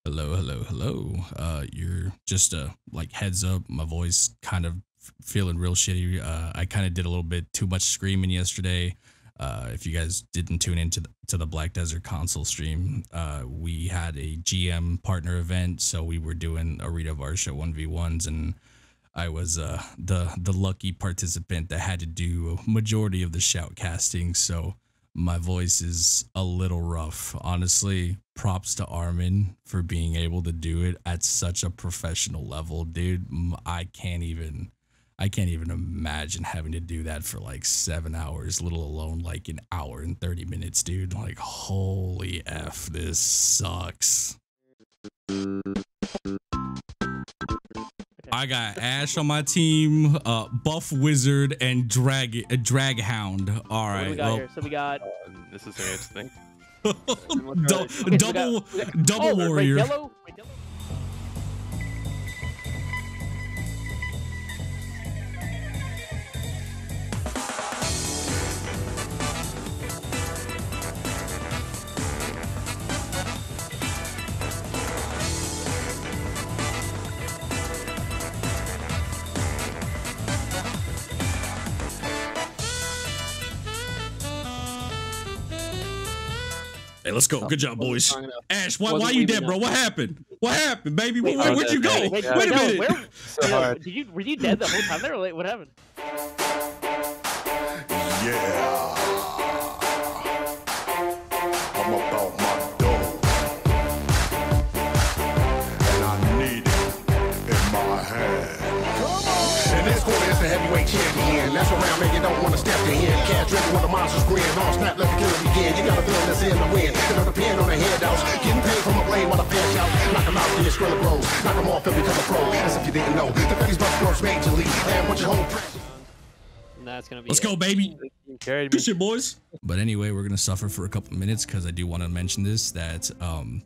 Hello, hello, hello. You're just like heads up, my voice kind of feeling real shitty. I kind of did a little bit too much screaming yesterday. If you guys didn't tune into the Black Desert console stream, we had a GM partner event, so we were doing Arena Varsha 1v1s, and I was the lucky participant that had to do a majority of the shout casting, so my voice is a little rough. Honestly, props to Armin for being able to do it at such a professional level, dude. I can't even imagine having to do that for like 7 hours, little alone like an hour and 30 minutes, dude. Like, holy F, this sucks. I got Ash on my team, Buff Wizard, and Drag Hound. All right. What do we got here? So we got. This is interesting. Double warrior. Wait, yellow. Hey, let's go. Good job, boys. Ash, why you dead, bro? What happened? What happened, baby? Where'd you go? Wait a minute. Were you dead the whole time there? Or what happened? Yeah. I'm about my dough. And I need it in my hand. And this quarter is the heavyweight champion. That's around, man, you don't want to step to him. Cash driven with a monster's grin. All snap, let the killer begin. You got a villain that's in the wind. You know the pin on the handouts. Getting paid from a blade while the fan out. Knock him out till your skrilla grows. Knock him off and become a pro. As if you didn't know. The Fetty's about to grow majorly. And what your whole practice. That's gonna be. Let's go, baby. Good shit, boys. But anyway, we're gonna suffer for a couple minutes because I do want to mention this, that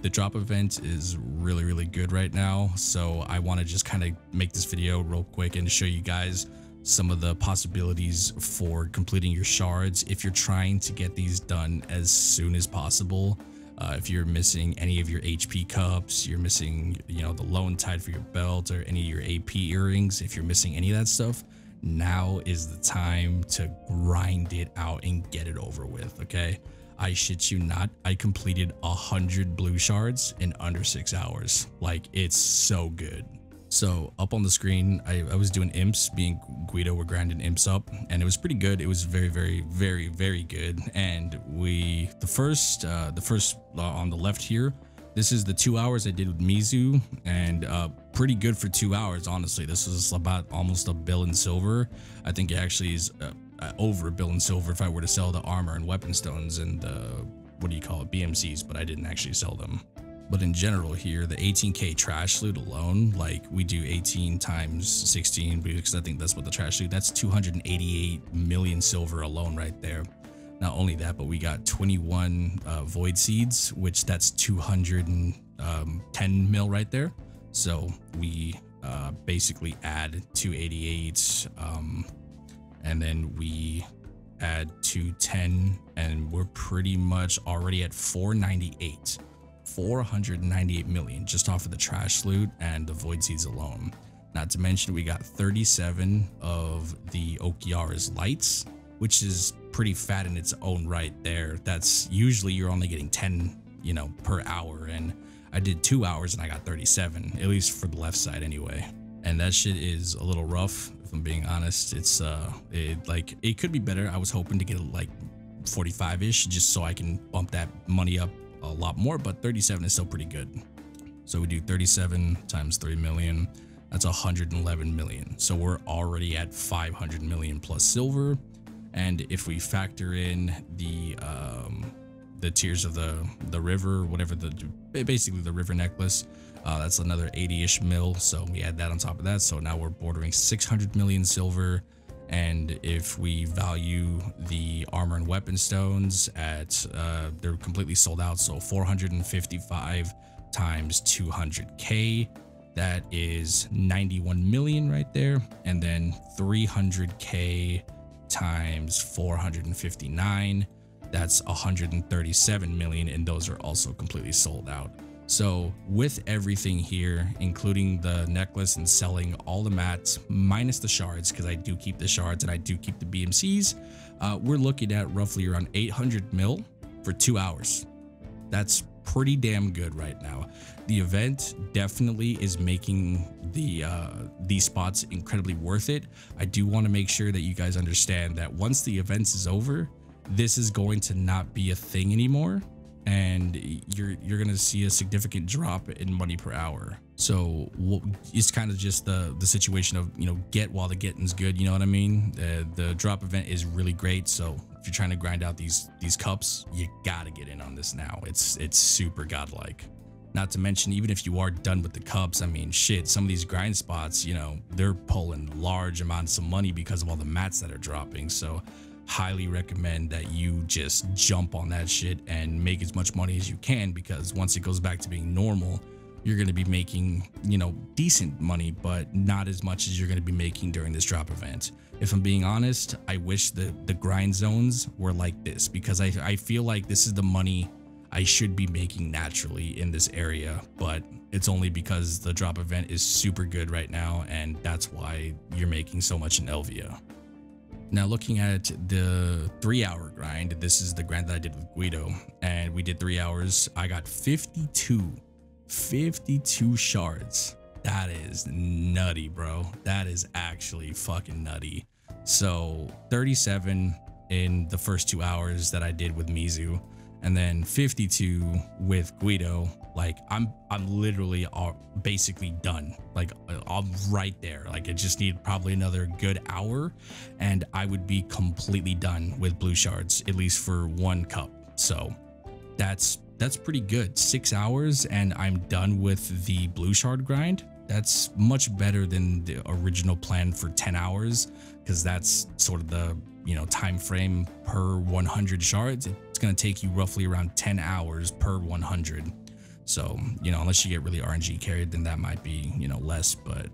the drop event is really good right now. So I want to just kind of make this video real quick and show you guys some of the possibilities for completing your shards if you're trying to get these done as soon as possible. If you're missing any of your HP cups, you're missing, you know, the lone tide for your belt or any of your AP earrings, if you're missing any of that stuff, now is the time to grind it out and get it over with. Okay, I shit you not, I completed 100 blue shards in under 6 hours. Like, it's so good. So up on the screen, I was doing imps. Me and Guido were grinding imps up, and it was pretty good. It was very good. And the first on the left here, this is the 2 hours I did with Mizu, and pretty good for 2 hours, honestly. This is about almost a bill in silver. I think it actually is over a bill in silver if I were to sell the armor and weapon stones and what do you call it, BMCs, but I didn't actually sell them. But in general here, the 18k trash loot alone, like we do 18 times 16 because I think that's what the trash loot, that's 288 million silver alone right there. Not only that, but we got 21 void seeds, which that's 210 mil right there. So we basically add 288 and then we add 210 and we're pretty much already at 498 million just off of the trash loot and the void seeds alone. Not to mention we got 37 of the Okiara's lights, which is pretty fat in its own right there. That's usually you're only getting 10, you know, per hour, and I did 2 hours and I got 37, at least for the left side anyway. And that shit is a little rough, if I'm being honest. It's it could be better. I was hoping to get like 45-ish just so I can bump that money up a lot more, but 37 is still pretty good. So we do 37 times 3 million, that's 111 million. So we're already at 500 million plus silver. And if we factor in the tiers of the river, whatever, basically the river necklace, that's another 80-ish mil. So we add that on top of that. So now we're bordering 600 million silver. And if we value the armor and weapon stones at, they're completely sold out. So 455 times 200k, that is 91 million right there. And then 300k times 459, that's 137 million. And those are also completely sold out. So with everything here, including the necklace and selling all the mats minus the shards, because I do keep the shards and I do keep the BMCs, we're looking at roughly around 800 mil for 2 hours. That's pretty damn good right now. The event definitely is making these spots incredibly worth it. I do want to make sure that you guys understand that once the event is over, this is going to not be a thing anymore, and you're gonna see a significant drop in money per hour. So it's kind of just the situation of, you know, get while the getting's good, you know what I mean? The drop event is really great, so if you're trying to grind out these cups, you gotta get in on this now. It's super godlike. Not to mention, even if you are done with the cups, I mean, shit, some of these grind spots, you know, they're pulling large amounts of money because of all the mats that are dropping. So highly recommend that you just jump on that shit and make as much money as you can, because once it goes back to being normal, you're going to be making, you know, decent money, but not as much as you're going to be making during this drop event. If I'm being honest, I wish the grind zones were like this, because I feel like this is the money I should be making naturally in this area, but it's only because the drop event is super good right now, and that's why you're making so much in Elvia. Now, looking at the 3-hour grind, this is the grind that I did with Guido, and we did 3 hours. I got 52 shards. That is nutty, bro. That is actually fucking nutty. So 37 in the first 2 hours that I did with Mizu, and then 52 with Guido. Like I'm literally basically done. Like I'm right there. Like I just need probably another good hour and I would be completely done with blue shards, at least for 1 cup. So that's pretty good. 6 hours and I'm done with the blue shard grind. That's much better than the original plan for 10 hours, because that's sort of the, you know, time frame per 100 shards. It's going to take you roughly around 10 hours per 100. So, you know, unless you get really RNG carried, then that might be, you know, less, but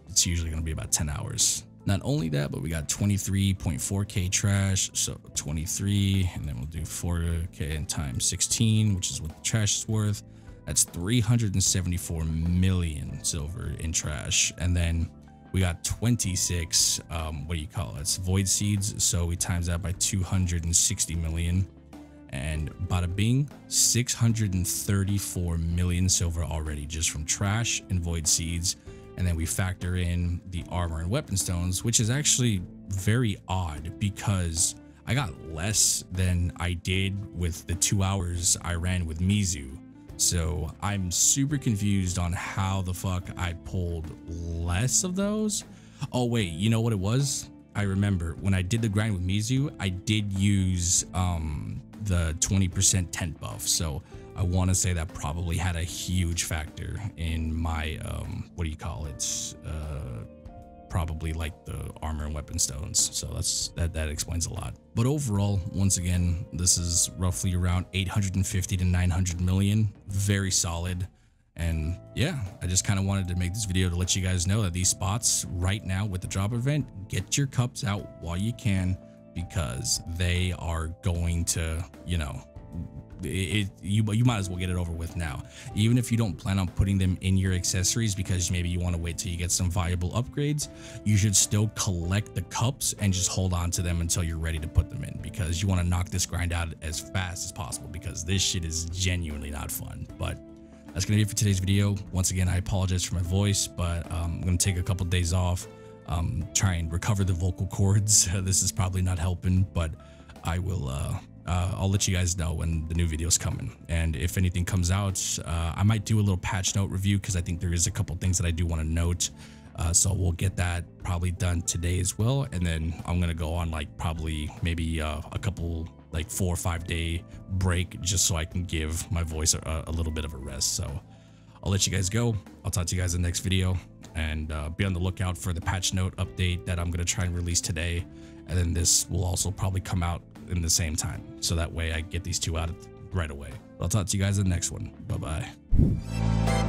it's usually going to be about 10 hours. Not only that, but we got 23.4k trash. So 23, and then we'll do 4k and times 16, which is what the trash is worth. That's 374 million silver in trash. And then we got 26, what do you call it? It's void seeds. So we times that by 260 million. And bada bing, 634 million silver already just from trash and void seeds. And then we factor in the armor and weapon stones, which is actually very odd because I got less than I did with the 2 hours I ran with Mizu. So I'm super confused on how the fuck I pulled less of those. Oh wait, you know what it was? I remember when I did the grind with Mizu, I did use the 20% tent buff. So I want to say that probably had a huge factor in my what do you call it? Probably like the armor and weapon stones. So that explains a lot. But overall, once again, this is roughly around 850 to 900 million. Very solid. And yeah, I just kind of wanted to make this video to let you guys know that these spots right now with the drop event, get your cups out while you can, because they are going to, you know, you might as well get it over with now. Even if you don't plan on putting them in your accessories because maybe you want to wait till you get some valuable upgrades, you should still collect the cups and just hold on to them until you're ready to put them in, because you want to knock this grind out as fast as possible, because this shit is genuinely not fun. But that's gonna be it for today's video. Once again, I apologize for my voice, but I'm gonna take a couple days off, try and recover the vocal cords. This is probably not helping, but I will I'll let you guys know when the new video is coming. And if anything comes out, I might do a little patch note review, because I think there is a couple things that I do want to note. So we'll get that probably done today as well. And then I'm going to go on like probably maybe a couple like 4 or 5 day break, just so I can give my voice a little bit of a rest. So I'll let you guys go. I'll talk to you guys in the next video, and be on the lookout for the patch note update that I'm going to try and release today. And then this will also probably come out in the same time, so that way I get these two out right away. I'll talk to you guys in the next one. Bye bye.